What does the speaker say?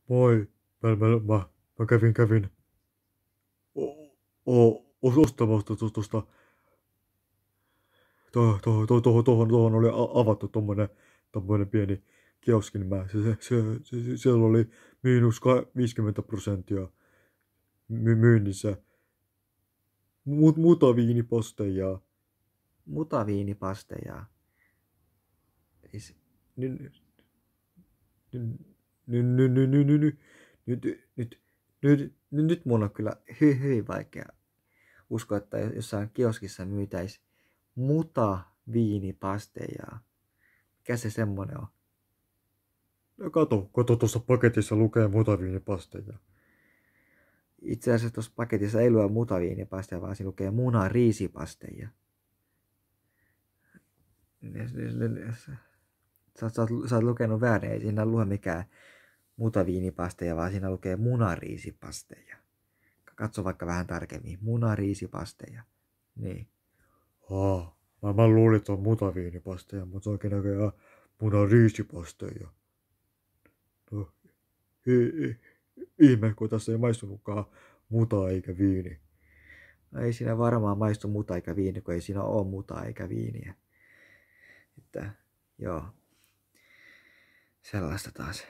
Moi. Mä kävin ostamassa tuohon oli avattu tommonen pieni kioskin. Siellä oli miinus 50% myynnissä mutaviinipasteja. Mutaviinipasteja. Siis, Nyt, nyt, nyt, nyt, nyt, nyt, nyt mun on kyllä hyvin vaikea uskoa, että jossain kioskissa myytäisi mutaviinipasteja. Mikä se semmonen on? kato tuossa paketissa lukee mutaviinipasteja. Itse asiassa tuossa paketissa ei lue mutaviinipasteja, vaan siinä lukee munariisipasteja. Sä oot lukenut väärin, ei siinä lue mikään mutaviinipasteja, vaan siinä lukee munariisipasteja. Katso vaikka vähän tarkemmin. Munariisipasteja. Niin. Mä luulin, että on mutaviinipasteja, mutta se onkin näköjään munariisipasteja. No, ihme, kun tässä ei maistunutkaan muta eikä viini. No ei siinä varmaan maistu muta eikä viini, kun ei siinä ole muta eikä viiniä. Että, joo. Sellaista taas.